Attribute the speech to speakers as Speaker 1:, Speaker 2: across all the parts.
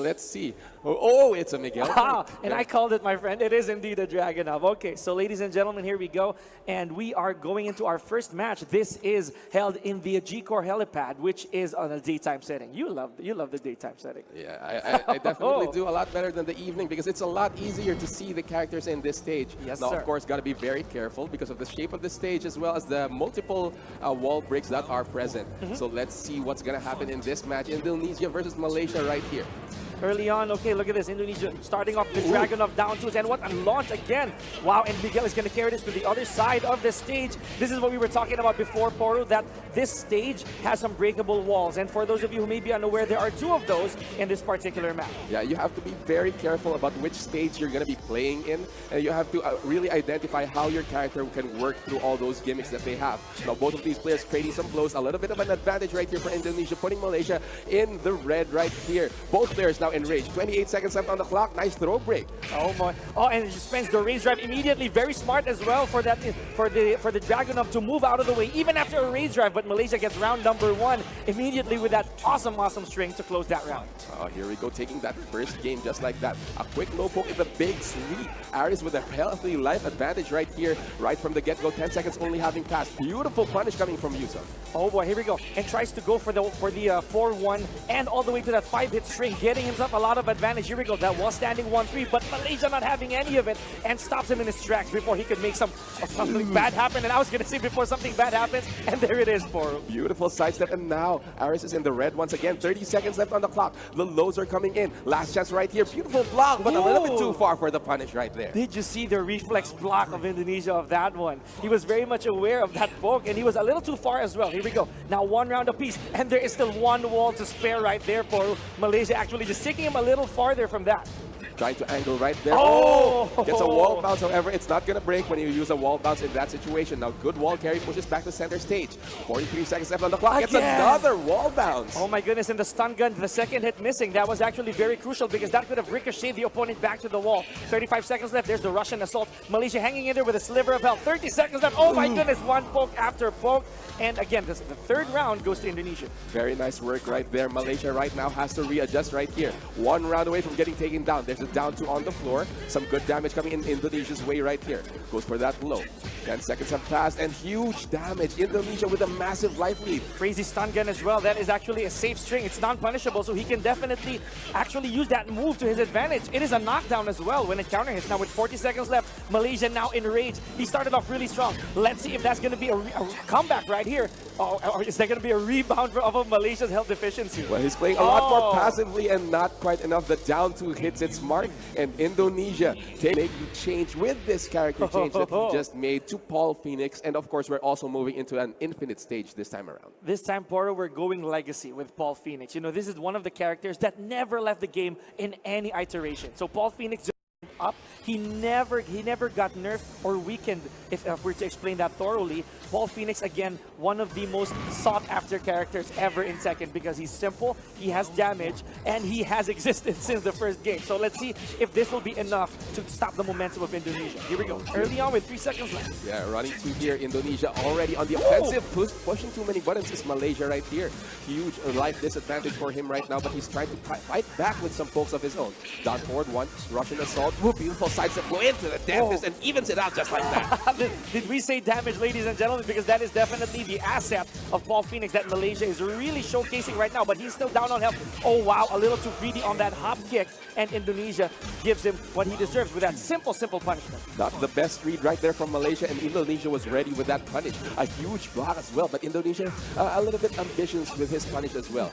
Speaker 1: let's see. Oh, it's a Miguel.
Speaker 2: And I called it, my friend. It is indeed a Dragunov. Okay, so ladies and gentlemen, here we go. And we are going into our first match. This is held in the G-Core helipad, which is on a daytime setting. You love the daytime setting.
Speaker 1: Yeah, I definitely do a lot better than the evening because it's a lot easier to see the characters in this stage.
Speaker 2: Yes,
Speaker 1: now,
Speaker 2: sir.
Speaker 1: of course, got to be very careful because of the shape of the stage as well as the multiple wall breaks that are present. So let's see what's going to happen in this match. Indonesia versus Malaysia right here.
Speaker 2: Early on, okay, look at this. Indonesia starting off the Dragunov down twos, and what a launch again. Wow, and Miguel is going to carry this to the other side of the stage. This is what we were talking about before, Poro, that this stage has some breakable walls. And for those of you who may be unaware, there are two of those in this particular map.
Speaker 1: Yeah, you have to be very careful about which stage you're going to be playing in. And you have to really identify how your character can work through all those gimmicks that they have. Now, both of these players creating some blows. A little bit of an advantage right here for Indonesia, putting Malaysia in the red right here. Both players now enraged. 28 seconds left on the clock. Nice throw break.
Speaker 2: Oh my! Oh, and he spends the raise drive immediately. Very smart as well for that for the Dragunov to move out of the way even after a raise drive. But Malaysia gets round number 1 immediately with that awesome string to close that round.
Speaker 1: Oh, here we go, taking that first game just like that. A quick low poke in the big sweep. Aris with a healthy life advantage right here, right from the get-go. 10 seconds only having passed. Beautiful punish coming from Yusuf.
Speaker 2: Oh boy, here we go. And tries to go for the 4-1 and all the way to that 5-hit string, getting himself a lot of advantage. Here we go. That was standing 1-3, but Malaysia not having any of it and stops him in his tracks before he could make something bad happen. And I was going to say before something bad happens, and there it is, Poro.
Speaker 1: Beautiful sidestep, and now Aris is in the red once again. 30 seconds left on the clock. The lows are coming in. Last chance right here. Beautiful block, but a little bit too far for the punish right there.
Speaker 2: Did you see the reflex block of Indonesia of that one? He was very much aware of that poke, and he was a little too far as well. Here we go. Now 1 round apiece, and there is still 1 wall to spare right there, Poro. Malaysia actually just taking him a little farther from that.
Speaker 1: Trying to angle right there. Oh! Gets a wall bounce. However, it's not going to break when you use a wall bounce in that situation. Now, good wall carry pushes back to center stage. 43 seconds left on the clock. Gets another wall bounce.
Speaker 2: Oh my goodness, and the stun gun, the second hit missing. That was actually very crucial because that could have ricocheted the opponent back to the wall. 35 seconds left. There's the Russian assault. Malaysia hanging in there with a sliver of health. 30 seconds left. Oh my goodness, 1 poke after poke. And again, the third round goes to Indonesia.
Speaker 1: Very nice work right there. Malaysia right now has to readjust right here. 1 round away from getting taken down. There's a down 2 on the floor. Some good damage coming in Indonesia's way right here. Goes for that low. 10 seconds have passed and huge damage. Indonesia with a massive life lead.
Speaker 2: Crazy stun gun as well. That is actually a safe string. It's non-punishable, so he can definitely actually use that move to his advantage. It is a knockdown as well when it counter hits. Now with 40 seconds left, Malaysia now enraged. He started off really strong. Let's see if that's going to be a comeback right here. Or is there going to be a rebound of Malaysia's health deficiency?
Speaker 1: Well, he's playing a lot more passively and not quite enough. The down 2 hits its mark, and Indonesia make the change with this character change that he just made to Paul Phoenix. And of course, we're also moving into an infinite stage this time around.
Speaker 2: This time, Poro, we're going legacy with Paul Phoenix. You know, this is one of the characters that never left the game in any iteration. So Paul Phoenix up. He never got nerfed or weakened, if we're to explain that thoroughly. Paul Phoenix, again, one of the most sought-after characters ever in Tekken because he's simple, he has damage, and he has existed since the first game. So let's see if this will be enough to stop the momentum of Indonesia. Here we go. Early on with 3 seconds left.
Speaker 1: Yeah, running to here. Indonesia already on the offensive. Pushing too many buttons is Malaysia right here. Huge life disadvantage for him right now, but he's trying to fight back with some pokes of his own. Down forward 1, Russian assault. Ooh, beautiful sidestep. Go into the dentist and evens it out just like that.
Speaker 2: Did we say damage, ladies and gentlemen? Because that is definitely the asset of Paul Phoenix that Malaysia is really showcasing right now. But he's still down on health. Oh wow, a little too greedy on that hop kick. And Indonesia gives him what he deserves with that simple punishment.
Speaker 1: Not the best read right there from Malaysia, and Indonesia was ready with that punish. A huge block as well, but Indonesia a little bit ambitious with his punish as well.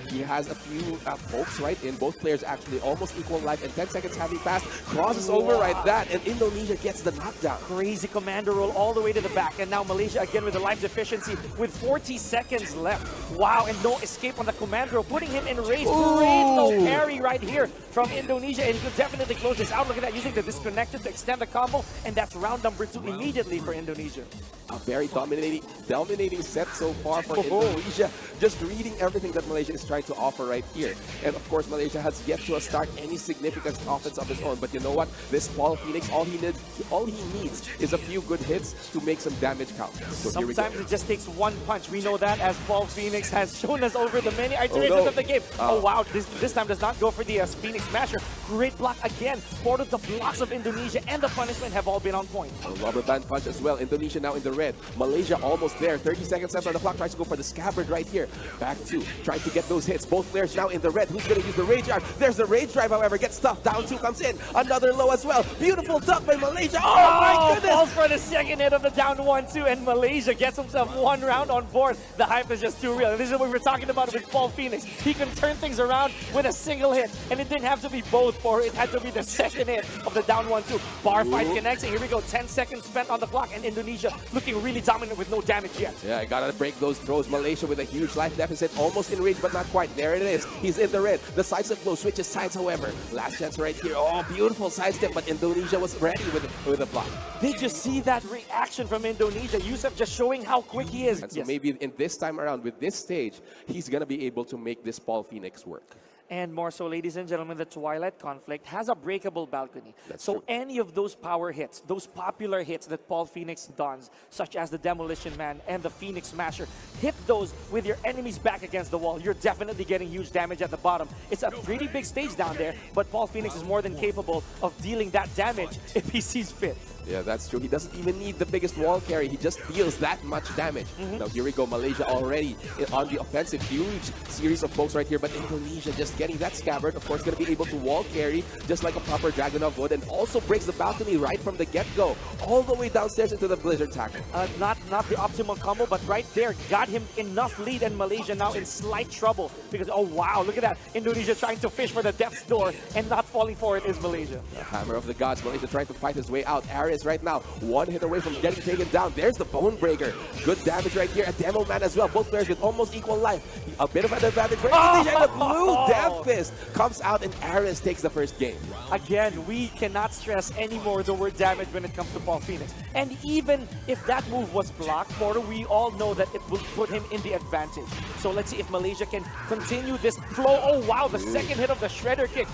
Speaker 1: He has a few pokes right in. Both players actually almost equal life, and 10 seconds having passed. Crosses over right that, and Indonesia gets the knockdown.
Speaker 2: Crazy commando roll all the way to the back, and now Malaysia again with the life deficiency with 40 seconds left. Wow, and no escape on the commando, putting him in range. Great low carry right here from Indonesia, and he could definitely close this out. Look at that, using the disconnected to extend the combo, and that's round number 2 immediately for Indonesia.
Speaker 1: A very dominating set so far for Indonesia. Just reading everything that Malaysia is trying to offer right here. And of course, Malaysia has yet to start any significant offense of his own. But you know what? This Paul Phoenix, all he needs is a few good hits to make some damage count. So
Speaker 2: sometimes it just takes one punch. We know that, as Paul Phoenix has shown us over the many iterations of the game. Oh wow, this time does not go for the Phoenix Smasher. Great block again. Both of the blocks of Indonesia and the punishment have all been on point.
Speaker 1: A rubber band punch as well. Indonesia now in the red. Malaysia almost there. 30 seconds left on the clock. Tries to go for the scabbard right here. Back to trying to get those hits. Both players now in the red. Who's going to use the rage drive? There's the rage drive, however. Gets stuffed. Down two comes in. Another low as well. Beautiful duck by Malaysia. Oh my goodness!
Speaker 2: Falls for the second hit of the down 1-2, and Malaysia gets himself one round on board. The hype is just too real. This is what we're talking about with Paul Phoenix. He can turn things around with a single hit, and it didn't have to be both, or it had to be the second hit of the down 1-2. Bar fight connecting. Here we go. 10 seconds spent on the clock, and Indonesia looking really dominant with no damage yet.
Speaker 1: Yeah, gotta break those throws. Malaysia with a huge life deficit, almost in range, but not quite. There it is. He's in the red. The sidestep flow switches sides, however. Last chance right here. Oh, beautiful sidestep, but Indonesia was ready with a block.
Speaker 2: Did you see that reaction from Indonesia? Yusuf just showing how quick he is.
Speaker 1: And so maybe in this time around, with this stage, he's gonna be able to make this Paul Phoenix work.
Speaker 2: And more so, ladies and gentlemen, the Twilight Conflict has a breakable balcony.
Speaker 1: That's
Speaker 2: so
Speaker 1: true.
Speaker 2: any of those power hits, those popular hits that Paul Phoenix does, such as the Demolition Man and the Phoenix Smasher, hit those with your enemies back against the wall. You're definitely getting huge damage at the bottom. It's a pretty big stage down there, but Paul Phoenix is more than capable of dealing that damage if he sees fit.
Speaker 1: Yeah, that's true. He doesn't even need the biggest wall carry. He just deals that much damage. Now here we go. Malaysia already on the offensive. Huge series of pokes right here. But Indonesia just getting that scabbard. Of course, going to be able to wall carry just like a proper Dragunov would. And also breaks the balcony right from the get-go. All the way downstairs into the Blizzard tackle.
Speaker 2: Not the optimal combo, but right there got him enough lead. And Malaysia now in slight trouble. Because, oh wow, look at that. Indonesia trying to fish for the death's door. And not falling for it is Malaysia.
Speaker 1: The hammer of the gods. Malaysia trying to fight his way out. Arias right now, one hit away from getting taken down. There's the bone breaker. Good damage right here. A demo man as well. Both players with almost equal life. A bit of an advantage for Indonesia. And the blue death fist comes out, and Arias takes the first game.
Speaker 2: Again, we cannot stress anymore the word damage when it comes to Paul Phoenix. And even if that move was blocked, Porter, we all know that it will put him in the advantage. So let's see if Malaysia can continue this flow. Oh wow, the second hit of the shredder kick.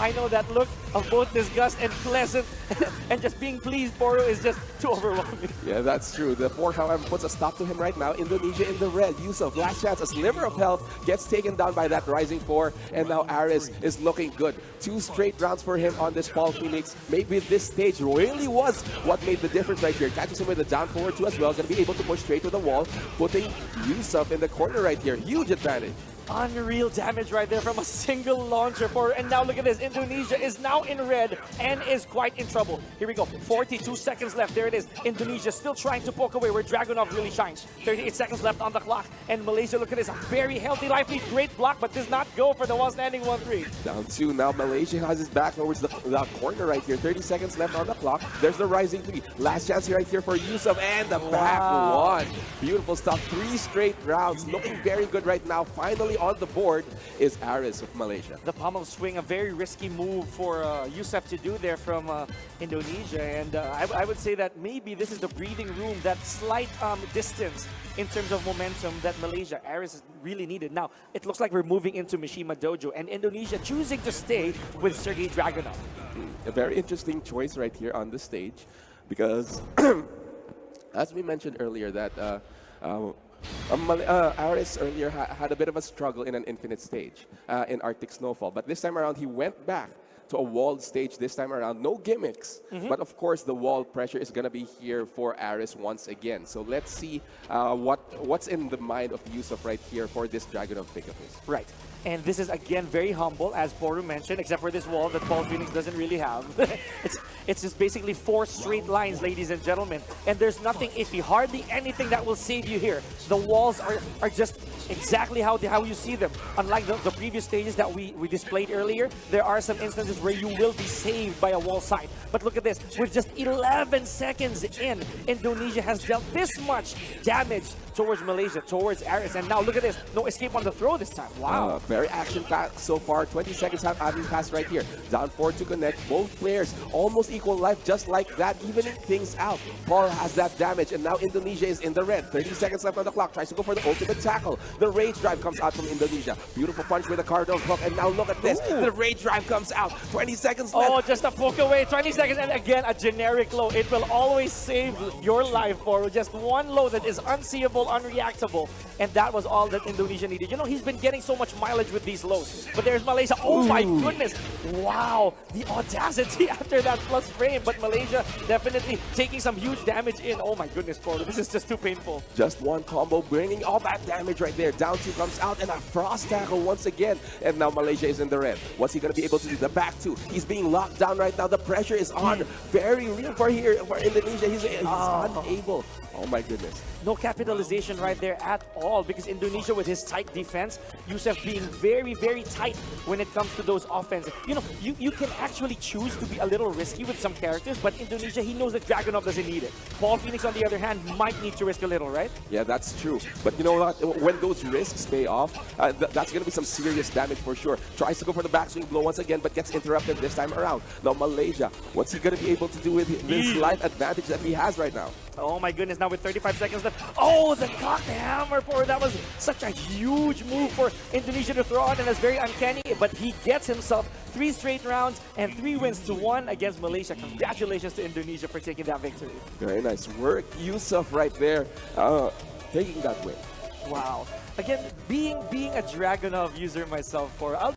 Speaker 2: I know that look of both disgust and pleasant and just being pleased, Porter, is just too overwhelming.
Speaker 1: Yeah, that's true. The 4, however, puts a stop to him right now. Indonesia in the red. Yusuf, last chance, a sliver of health, gets taken down by that rising 4, and now Aris is looking good. 2 straight rounds for him on this Paul Phoenix. Maybe this stage really was what made the difference right here. Catches him with the down forward 2 as well. Going to be able to push straight to the wall, putting Yusuf in the corner right here. Huge advantage.
Speaker 2: Unreal damage right there from a single launcher, Porter. And now look at this. Indonesia is now in red and is quite in trouble. Here we go. 42 seconds left. There it is. Indonesia still trying to poke away where Dragunov really shines. 38 seconds left on the clock. And Malaysia, look at this. A very healthy life lead. Great block, but does not go for the one standing 1-3.
Speaker 1: Down 2. Now Malaysia has his back towards the corner right here. 30 seconds left on the clock. There's the rising 3. Last chance right here for Yusuf, and the back 1. Beautiful stuff. 3 straight rounds. Looking very good right now. Finally on the board is Aris of Malaysia.
Speaker 2: The pommel swing, a very risky move for Yusuf to do there from Indonesia. And I would say that maybe this is the breathing room, that slight distance in terms of momentum that Malaysia, Aris really needed. Now, it looks like we're moving into Mishima Dojo, and Indonesia choosing to stay with Sergei Dragunov.
Speaker 1: A very interesting choice right here on the stage, because as we mentioned earlier that Aris earlier had a bit of a struggle in an infinite stage in Arctic Snowfall, but this time around he went back to a walled stage this time around. No gimmicks, but of course the wall pressure is going to be here for Aris once again. So let's see what's in the mind of Yusuf right here for this Dragon of pick of his.
Speaker 2: Right. And this is, again, very humble, as Poru mentioned, except for this wall that Paul Phoenix doesn't really have. it's just basically 4 straight lines, ladies and gentlemen. And there's nothing iffy, hardly anything that will save you here. The walls are just exactly how you see them. Unlike the previous stages that we displayed earlier, there are some instances where you will be saved by a wall side. But look at this, with just 11 seconds in, Indonesia has dealt this much damage towards Malaysia, towards Aris. And now look at this. No escape on the throw this time. Wow.
Speaker 1: Very action-packed so far. 20 seconds having passed right here. Down 4 to connect. Both players almost equal life, just like that, evening things out. Paul has that damage, and now Indonesia is in the red. 30 seconds left on the clock. Tries to go for the ultimate tackle. The rage drive comes out from Indonesia. Beautiful punch with a cardinal hook, and now look at this.
Speaker 2: Ooh.
Speaker 1: The rage drive comes out. 20 seconds left.
Speaker 2: Oh, just a poke away. 20 seconds, and again, a generic low. It will always save your life for just one low that is unseeable, unreactable. And that was all that Indonesia needed. You know, he's been getting so much mileage with these lows. But there's Malaysia. Oh my goodness. Wow. The audacity after that plus frame. But Malaysia definitely taking some huge damage in. Oh my goodness, Poro. This is just too painful.
Speaker 1: Just one combo bringing all that damage right there. Down 2 comes out, and a frost tackle once again. And now Malaysia is in the red. What's he going to be able to do? The back 2. He's being locked down right now. The pressure is on. Very real for Indonesia. He's unable. Oh my goodness.
Speaker 2: No capitalization right there at all, because Indonesia with his tight defense, Yusuf being very, very tight when it comes to those offenses. You know, you can actually choose to be a little risky with some characters, but Indonesia, he knows that Dragunov doesn't need it. Paul Phoenix, on the other hand, might need to risk a little, right?
Speaker 1: Yeah, that's true. But you know what? When those risks pay off, that's going to be some serious damage for sure. Tries to go for the backswing blow once again, but gets interrupted this time around. Now Malaysia, what's he going to be able to do with this life advantage that he has right now?
Speaker 2: Oh my goodness, now with 35 seconds left. Oh, the cocked hammer for that was such a huge move for Indonesia to throw out, and it's very uncanny, but he gets himself 3 straight rounds and 3 wins to 1 against Malaysia. Congratulations to Indonesia for taking that victory.
Speaker 1: Very nice work, Yusuf, right there, taking that win.
Speaker 2: Wow. Again, being a Dragunov user myself, I'll